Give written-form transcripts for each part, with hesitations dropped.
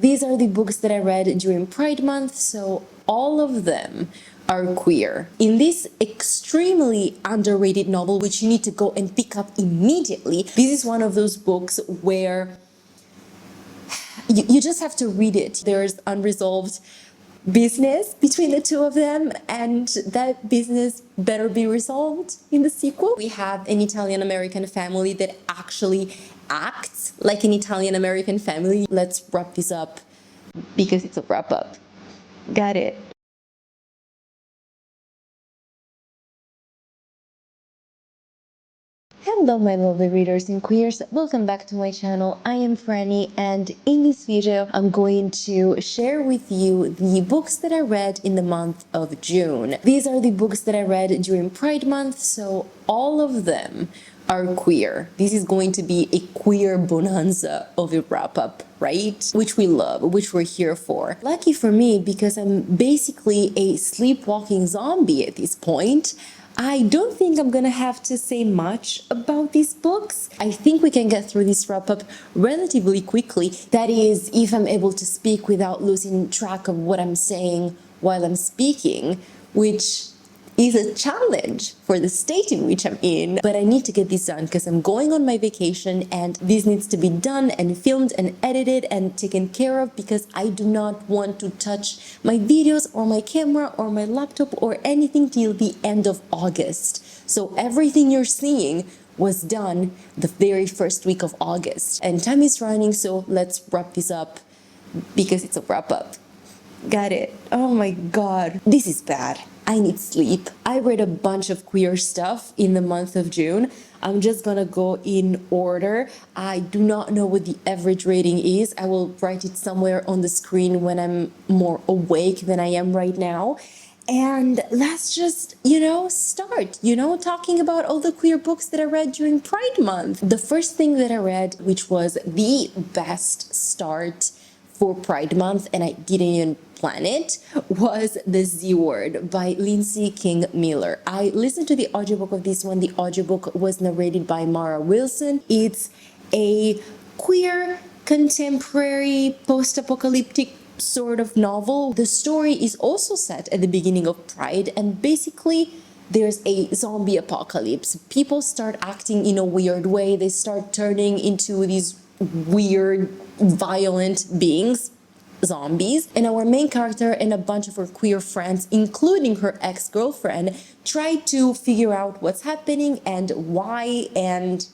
These are the books that I read during Pride Month, so all of them are queer. In this extremely underrated novel, which you need to go and pick up immediately, this is one of those books where you just have to read it. There's unresolved business between the two of them, and that business better be resolved in the sequel. We have an Italian-American family that actually acts like an Italian-American family. Let's wrap this up because it's a wrap-up. Got it. Hello my lovely readers and queers, welcome back to my channel. I am Franny, and in this video I'm going to share with you the books that I read in the month of June. These are the books that I read during Pride Month, so all of them are queer. This is going to be a queer bonanza of a wrap-up, right? Which we love, which we're here for. Lucky for me, because I'm basically a sleepwalking zombie at this point, I don't think I'm gonna have to say much about these books. I think we can get through this wrap-up relatively quickly. That is, if I'm able to speak without losing track of what I'm saying while I'm speaking, which is a challenge for the state in which I'm in. But I need to get this done because I'm going on my vacation, and this needs to be done and filmed and edited and taken care of, because I do not want to touch my videos or my camera or my laptop or anything till the end of August. So everything you're seeing was done the very first week of August, and time is running, so let's wrap this up because it's a wrap up. Got it. Oh my god, this is bad. I need sleep. I read a bunch of queer stuff in the month of June. I'm just gonna go in order. I do not know what the average rating is. I will write it somewhere on the screen when I'm more awake than I am right now. And let's just, start, talking about all the queer books that I read during Pride Month. The first thing that I read, which was the best start for Pride Month, and I didn't even plan it, was The Z Word by Lindsay King Miller. I listened to the audiobook of this one. The audiobook was narrated by Mara Wilson. It's a queer, contemporary, post-apocalyptic sort of novel. The story is also set at the beginning of Pride, and basically there's a zombie apocalypse. People start acting in a weird way. They start turning into these weird, violent beings, zombies, and our main character and a bunch of her queer friends, including her ex-girlfriend, try to figure out what's happening and why, and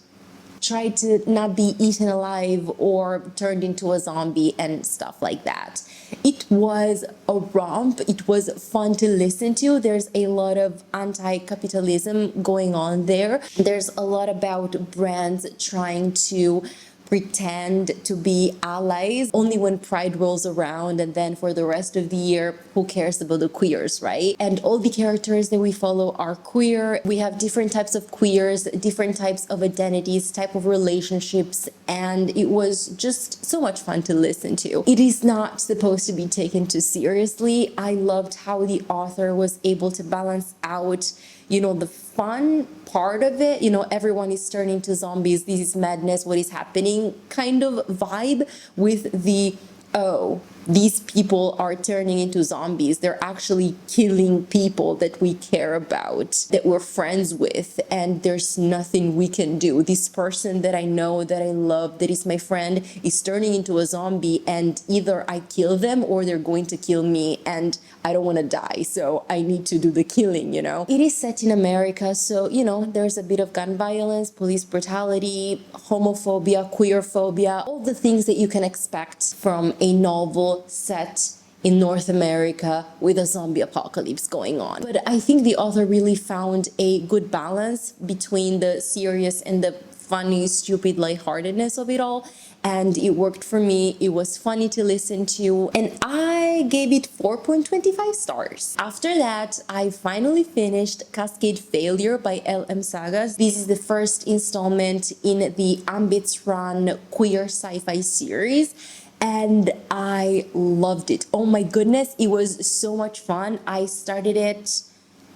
try to not be eaten alive or turned into a zombie and stuff like that. It was a romp. It was fun to listen to. There's a lot of anti-capitalism going on there. There's a lot about brands trying to pretend to be allies only when Pride rolls around, and then for the rest of the year, who cares about the queers, right? And all the characters that we follow are queer. We have different types of queers, different types of identities, type of relationships, and it was just so much fun to listen to. It is not supposed to be taken too seriously. I loved how the author was able to balance out the fun part of it, everyone is turning to zombies, this is madness, what is happening kind of vibe, with the, oh, these people are turning into zombies. They're actually killing people that we care about, that we're friends with, and there's nothing we can do. This person that I know, that I love, that is my friend, is turning into a zombie, and either I kill them or they're going to kill me, and I don't want to die, so I need to do the killing, It is set in America, so, there's a bit of gun violence, police brutality, homophobia, queerphobia, all the things that you can expect from a novel set in North America with a zombie apocalypse going on. But I think the author really found a good balance between the serious and the funny, stupid lightheartedness of it all, and it worked for me. It was funny to listen to, and I gave it 4.25 stars. After that, I finally finished Cascade Failure by LM Sagas. This is the first installment in the Ambits Run queer sci-fi series, and I loved it. Oh my goodness, it was so much fun. I started it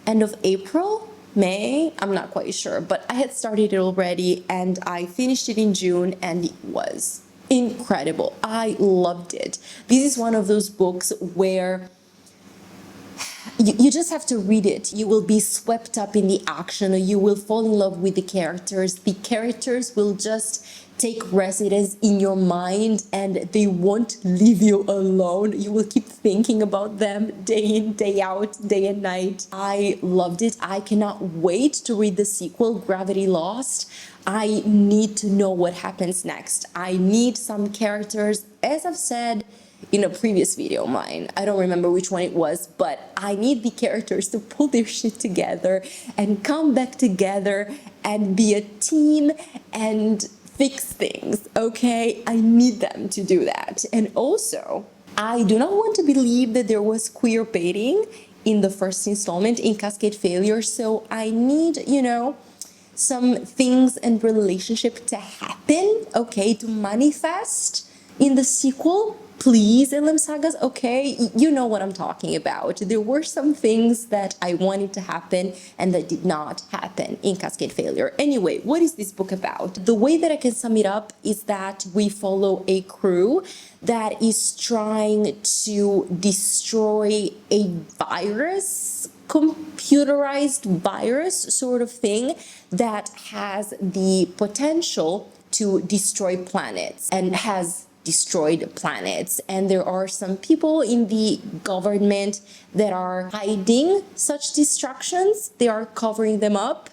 end of April, May, I'm not quite sure, but I had started it already, and I finished it in June, and it was incredible. I loved it. This is one of those books where you just have to read it. You will be swept up in the action, or you will fall in love with the characters. The characters will just take residence in your mind and they won't leave you alone. You will keep thinking about them day in, day out, day and night. I loved it. I cannot wait to read the sequel, Gravity Lost. I need to know what happens next. I need some characters, as I've said in a previous video of mine, I don't remember which one it was, but I need the characters to pull their shit together and come back together and be a team and fix things, okay? I need them to do that. And also, I do not want to believe that there was queer baiting in the first installment in Cascade Failure, so I need, some things and relationship to happen, okay, to manifest in the sequel. Please, LM Sagas, okay? You know what I'm talking about. There were some things that I wanted to happen and that did not happen in Cascade Failure. Anyway, what is this book about? The way that I can sum it up is that we follow a crew that is trying to destroy a virus, computerized virus sort of thing, that has the potential to destroy planets and has destroyed planets. And there are some people in the government that are hiding such destructions. They are covering them up.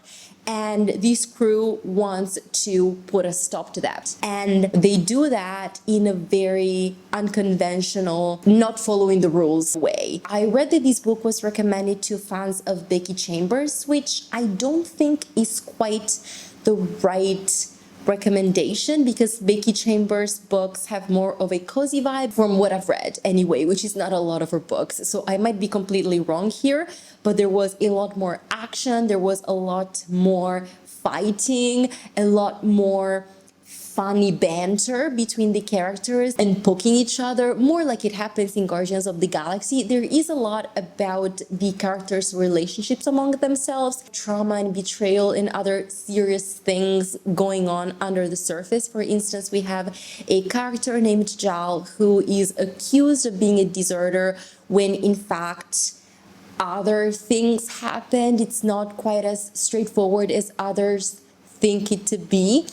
And this crew wants to put a stop to that. And they do that in a very unconventional, not following the rules way. I read that this book was recommended to fans of Becky Chambers, which I don't think is quite the right recommendation, because Becky Chambers' books have more of a cozy vibe from what I've read anyway, which is not a lot of her books. So I might be completely wrong here, but there was a lot more action, there was a lot more fighting, a lot more funny banter between the characters and poking each other, more like it happens in Guardians of the Galaxy. There is a lot about the characters' relationships among themselves, trauma and betrayal and other serious things going on under the surface. For instance, we have a character named Jal who is accused of being a deserter when in fact other things happened. It's not quite as straightforward as others think it to be.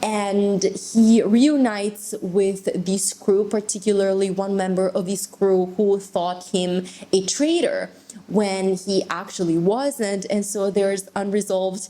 And he reunites with this crew, particularly one member of his crew who thought him a traitor when he actually wasn't. And so there's unresolved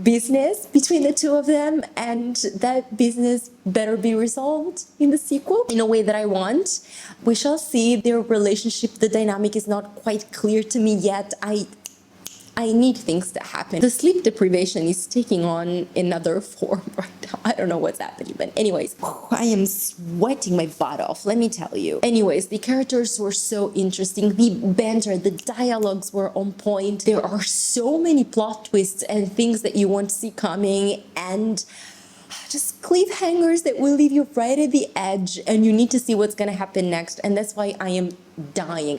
business between the two of them, and that business better be resolved in the sequel in a way that I want. We shall see. Their relationship, the dynamic is not quite clear to me yet. I need things to happen. The sleep deprivation is taking on another form right now. I don't know what's happening, but anyways, I am sweating my butt off, let me tell you. Anyways, the characters were so interesting. The banter, the dialogues were on point. There are so many plot twists and things that you won't see coming, and just cliffhangers that will leave you right at the edge, and you need to see what's going to happen next. And that's why I am dying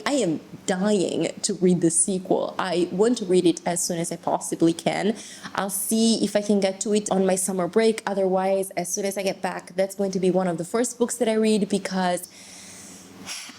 to read the sequel. I want to read it as soon as I possibly can. I'll see if I can get to it on my summer break. Otherwise, as soon as I get back, that's going to be one of the first books that I read, because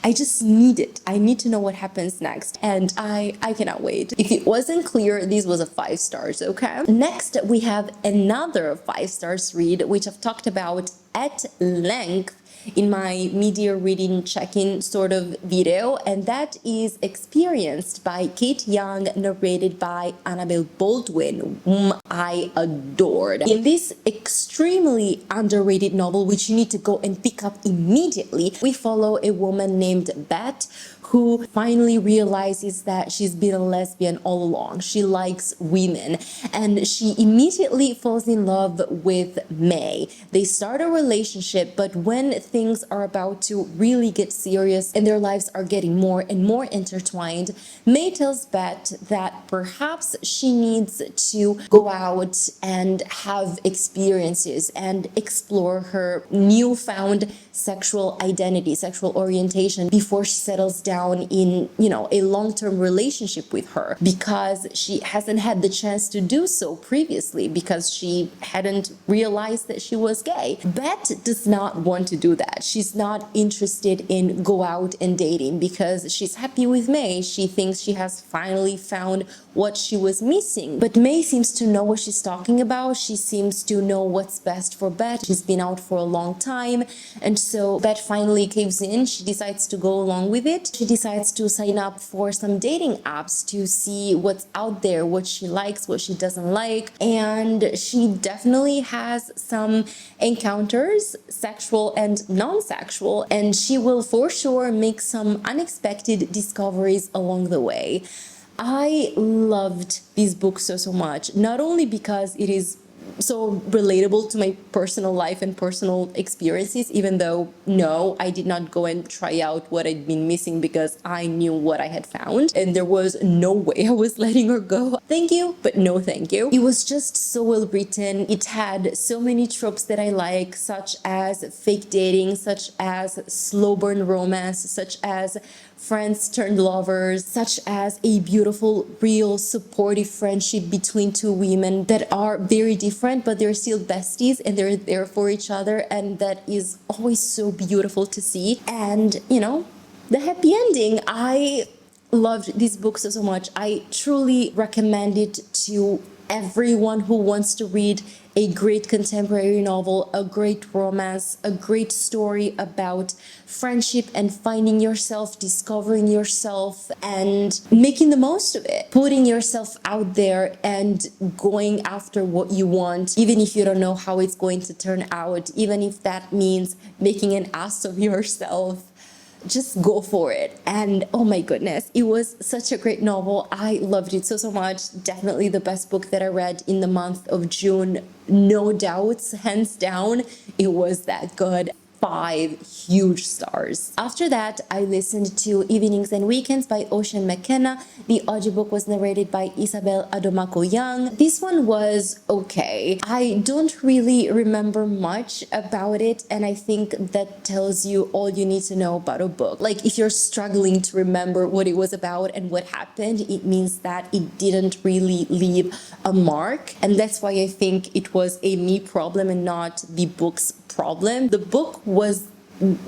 I just need it. I need to know what happens next, and I cannot wait. If it wasn't clear, this was a 5 stars, okay? Next, we have another 5 stars read, which I've talked about at length in my media reading check-in sort of video, and that is Experienced by Kate Young, narrated by Annabelle Baldwin, whom I adored. In this extremely underrated novel, which you need to go and pick up immediately, we follow a woman named Beth who finally realizes that she's been a lesbian all along. She likes women, and she immediately falls in love with May. They start a relationship, but when things are about to really get serious and their lives are getting more and more intertwined, May tells Beth that perhaps she needs to go out and have experiences and explore her newfound sexual identity, sexual orientation before she settles down down in, a long-term relationship with her because she hasn't had the chance to do so previously because she hadn't realized that she was gay. Bet does not want to do that. She's not interested in go out and dating because she's happy with May. She thinks she has finally found what she was missing. But May seems to know what she's talking about. She seems to know what's best for Bet. She's been out for a long time. And so Bet finally caves in. She decides to go along with it. She decides to sign up for some dating apps to see what's out there, what she likes, what she doesn't like. And she definitely has some encounters, sexual and non-sexual, and she will for sure make some unexpected discoveries along the way. I loved this book so much, not only because it is so relatable to my personal life and personal experiences, even though no, I did not go and try out what I'd been missing because I knew what I had found and there was no way I was letting her go. Thank you, but no thank you. It was just so well written. It had so many tropes that I like, such as fake dating, such as slow burn romance, such as friends turned lovers, such as a beautiful, real, supportive friendship between two women that are very different, but they're still besties and they're there for each other. And that is always so beautiful to see. And, the happy ending. I loved this book so much. I truly recommend it to everyone who wants to read a great contemporary novel, a great romance, a great story about friendship and finding yourself, discovering yourself, and making the most of it. Putting yourself out there and going after what you want, even if you don't know how it's going to turn out, even if that means making an ass of yourself. Just go for it. And oh my goodness, it was such a great novel. I loved it so much. Definitely the best book that I read in the month of June. No doubts, hands down, it was that good. 5 huge stars. After that, I listened to Evenings and Weekends by Oisin and McKenna. The audiobook was narrated by Isabel Adomako Young. This one was okay. I don't really remember much about it, and I think that tells you all you need to know about a book. Like, if you're struggling to remember what it was about and what happened, it means that it didn't really leave a mark, and that's why I think it was a me problem and not the book's problem. The book was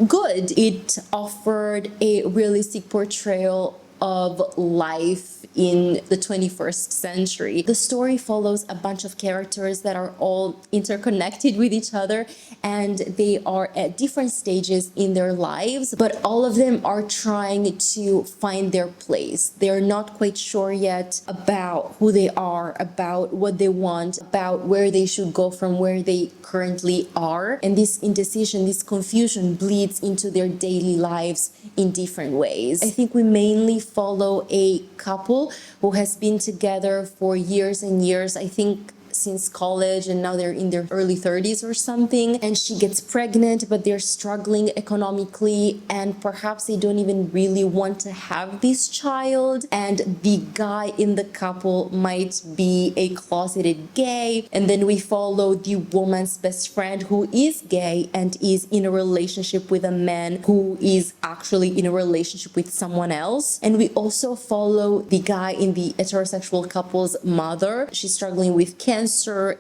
good. It offered a realistic portrayal of life in the 21st century. The story follows a bunch of characters that are all interconnected with each other, and they are at different stages in their lives, but all of them are trying to find their place. They're not quite sure yet about who they are, about what they want, about where they should go from where they currently are. And this indecision, this confusion bleeds into their daily lives in different ways. I think we mainly follow a couple who has been together for years and years. I think since college, and now they're in their early 30s or something, and she gets pregnant, but they're struggling economically, and perhaps they don't even really want to have this child, and the guy in the couple might be a closeted gay. And then we follow the woman's best friend who is gay and is in a relationship with a man who is actually in a relationship with someone else. And we also follow the guy in the heterosexual couple's mother. She's struggling with cancer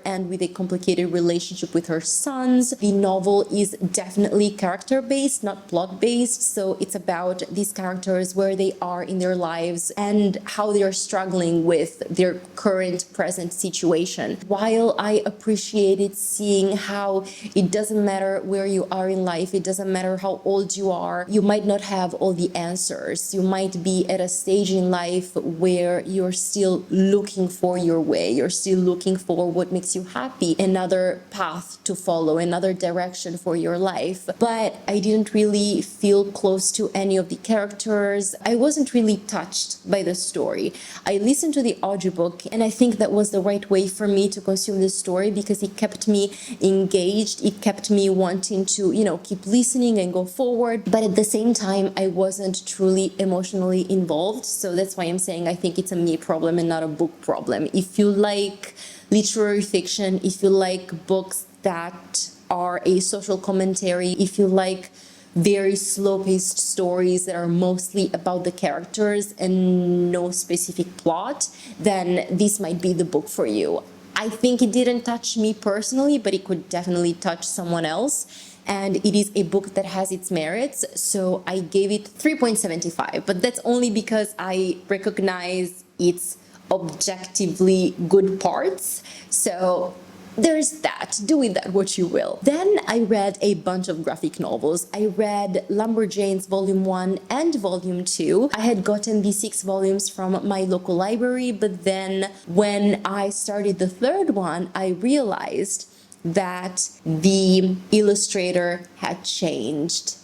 and with a complicated relationship with her sons. The novel is definitely character-based, not plot-based, so it's about these characters, where they are in their lives and how they are struggling with their current present situation. While I appreciated seeing how it doesn't matter where you are in life, it doesn't matter how old you are, you might not have all the answers. You might be at a stage in life where you're still looking for your way, you're still looking for what makes you happy, another path to follow, another direction for your life. But I didn't really feel close to any of the characters. I wasn't really touched by the story. I listened to the audiobook, and I think that was the right way for me to consume the story, because it kept me engaged. It kept me wanting to, keep listening and go forward. But at the same time, I wasn't truly emotionally involved. So that's why I'm saying I think it's a me problem and not a book problem. If you like literary fiction, if you like books that are a social commentary, if you like very slow-paced stories that are mostly about the characters and no specific plot, then this might be the book for you. I think it didn't touch me personally, but it could definitely touch someone else. And it is a book that has its merits, so I gave it 3.75, but that's only because I recognize its objectively good parts. So there's that. Do with that what you will. Then I read a bunch of graphic novels. I read Lumberjanes Volume 1 and Volume 2. I had gotten the 6 volumes from my local library, but then when I started the third one, I realized that the illustrator had changed,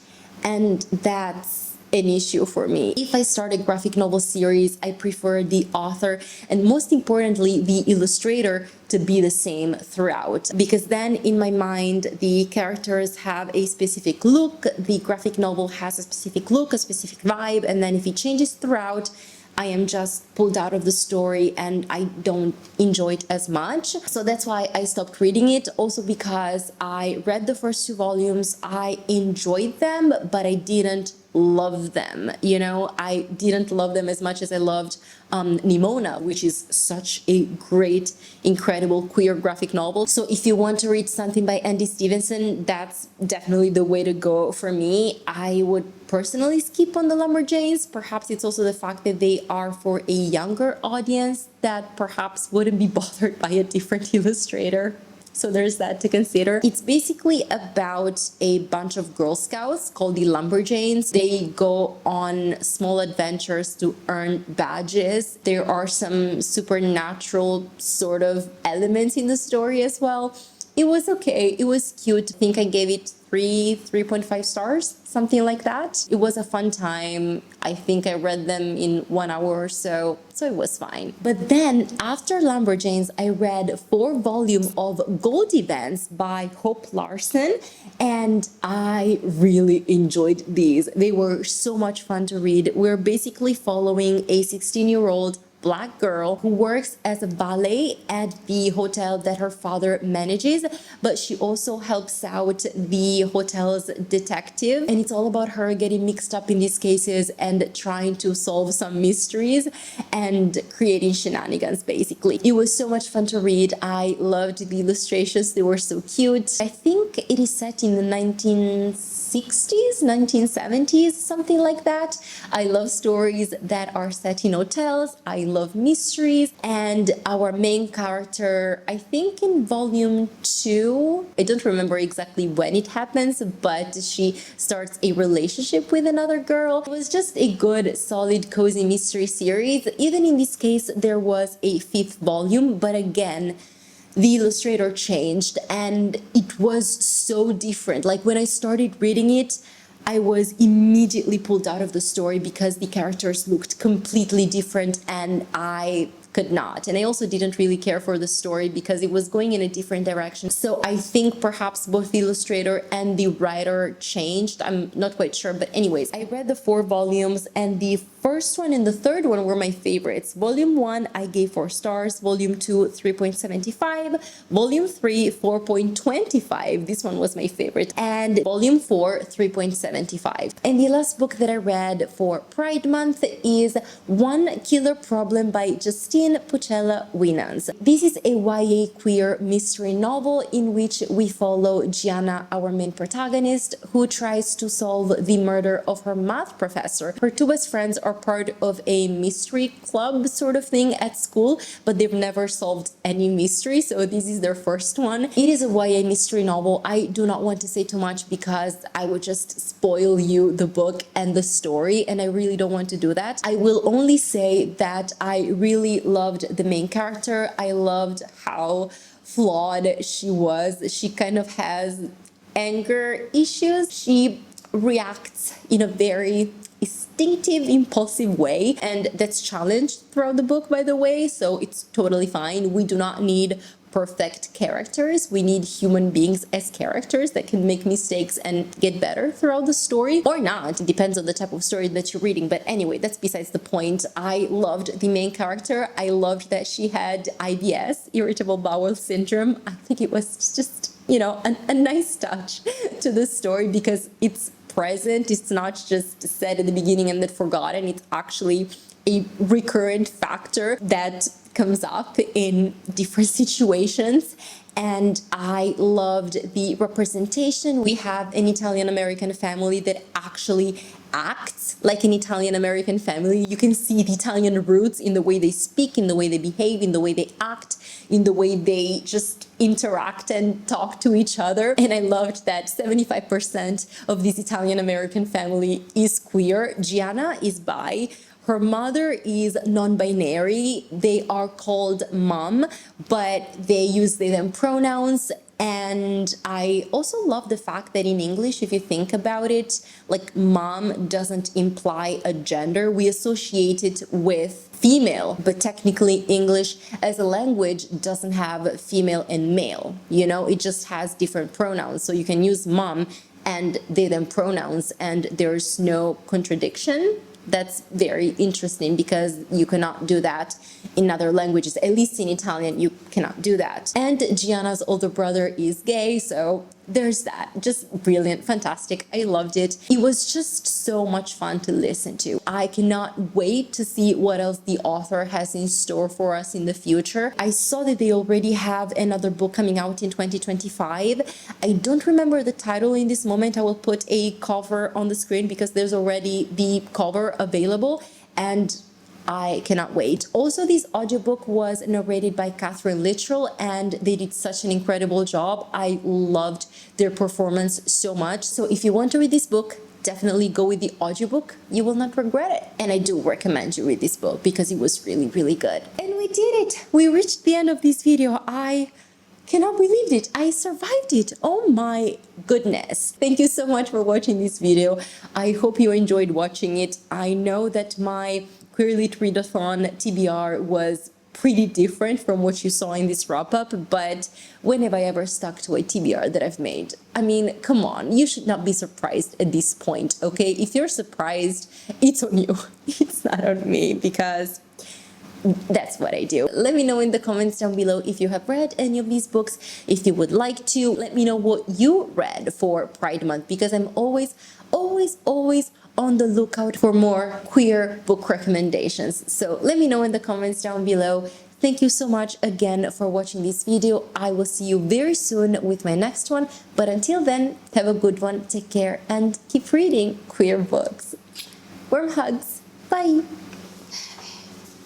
and that's an issue for me. If I start a graphic novel series, I prefer the author and most importantly the illustrator to be the same throughout, because then in my mind the characters have a specific look, the graphic novel has a specific look, a specific vibe, and then if it changes throughout, I am just pulled out of the story and I don't enjoy it as much. So that's why I stopped reading it. Also because I read the first 2 volumes, I enjoyed them, but I didn't love them. You know, I didn't love them as much as I loved Nimona, which is such a great, incredible queer graphic novel. So if you want to read something by Andy Stevenson, that's definitely the way to go for me. I would personally skip on the Lumberjanes. Perhaps it's also the fact that they are for a younger audience that perhaps wouldn't be bothered by a different illustrator. So there's that to consider. It's basically about a bunch of Girl Scouts called the Lumberjanes. They go on small adventures to earn badges. There are some supernatural sort of elements in the story as well. It was okay. It was cute. I think I gave it 3.5 stars, something like that. It was a fun time. I think I read them in 1 hour or so it was fine. But then after Lumberjanes, I read 4 volumes of Goldie Vance by Hope Larson, and I really enjoyed these. They were so much fun to read. We're basically following a 16-year-old Black girl who works as a valet at the hotel that her father manages, but she also helps out the hotel's detective, and it's all about her getting mixed up in these cases and trying to solve some mysteries and creating shenanigans. Basically, it was so much fun to read. I loved the illustrations. They were so cute. I think it is set in the 1960s, 1970s, something like that. I love stories that are set in hotels. I love mysteries, and our main character, I think in volume 2, I don't remember exactly when it happens, but she starts a relationship with another girl. It was just a good, solid, cozy mystery series. Even in this case, there was a 5th volume, but again, the illustrator changed and it was so different. Like when I started reading it, I was immediately pulled out of the story because the characters looked completely different and I could not. And I also didn't really care for the story because it was going in a different direction. So I think perhaps both the illustrator and the writer changed. I'm not quite sure. But anyways, I read the 4 volumes and the first one and the third one were my favorites. Volume 1, I gave 4 stars. Volume 2, 3.75. Volume 3, 4.25. This one was my favorite. And Volume 4, 3.75. And the last book that I read for Pride Month is One Killer Problem by Justine Pucella Winans. This is a YA queer mystery novel in which we follow Gianna, our main protagonist, who tries to solve the murder of her math professor. Her 2 best friends are part of a mystery club sort of thing at school, but they've never solved any mystery, so this is their first one. It is a YA mystery novel. I do not want to say too much because I would just spoil you the book and the story, and I really don't want to do that. I will only say that I really loved the main character. I loved how flawed she was. She kind of has anger issues. She reacts in a very instinctive, impulsive way, and that's challenged throughout the book, by the way, so it's totally fine. We do not need perfect characters. We need human beings as characters that can make mistakes and get better throughout the story, or not. It depends on the type of story that you're reading, but anyway, that's besides the point. I loved the main character. I loved that she had IBS, irritable bowel syndrome. I think it was just, you know, a nice touch to the story because it's present. It's not just said at the beginning and then forgotten. It's actually a recurrent factor that comes up in different situations. And I loved the representation. We have an Italian American family that actually acts like an Italian American family. You can see the Italian roots in the way they speak, in the way they behave, in the way they act, in the way they just interact and talk to each other. And I loved that 75% of this Italian American family is queer. Gianna is bi. Her mother is non-binary. They are called mom, but they use they them pronouns. And I also love the fact that in English, if you think about it, like mom doesn't imply a gender. We associate it with female, but technically English as a language doesn't have female and male. You know, it just has different pronouns. So you can use mom and they them pronouns and there's no contradiction. That's very interesting because you cannot do that in other languages. At least in Italian, you cannot do that. And Gianna's older brother is gay, so there's that. Just brilliant, fantastic. I loved it. It was just so much fun to listen to. I cannot wait to see what else the author has in store for us in the future. I saw that they already have another book coming out in 2025. I don't remember the title in this moment. I will put a cover on the screen because there's already the cover available and I cannot wait. Also, this audiobook was narrated by Catherine Littrell and they did such an incredible job. I loved their performance so much. So if you want to read this book, definitely go with the audiobook. You will not regret it. And I do recommend you read this book because it was really, really good. And we did it. We reached the end of this video. I cannot believe it. I survived it. Oh my goodness. Thank you so much for watching this video. I hope you enjoyed watching it. I know that my Queer Lit Readathon TBR was pretty different from what you saw in this wrap-up, but when have I ever stuck to a TBR that I've made? I mean, come on, you should not be surprised at this point, okay? If you're surprised, it's on you. It's not on me because that's what I do. Let me know in the comments down below if you have read any of these books. If you would like to, let me know what you read for Pride Month because I'm always on the lookout for more queer book recommendations. So let me know in the comments down below. Thank you so much again for watching this video. I will see you very soon with my next one. But until then, have a good one, take care, and keep reading queer books. Warm hugs. Bye.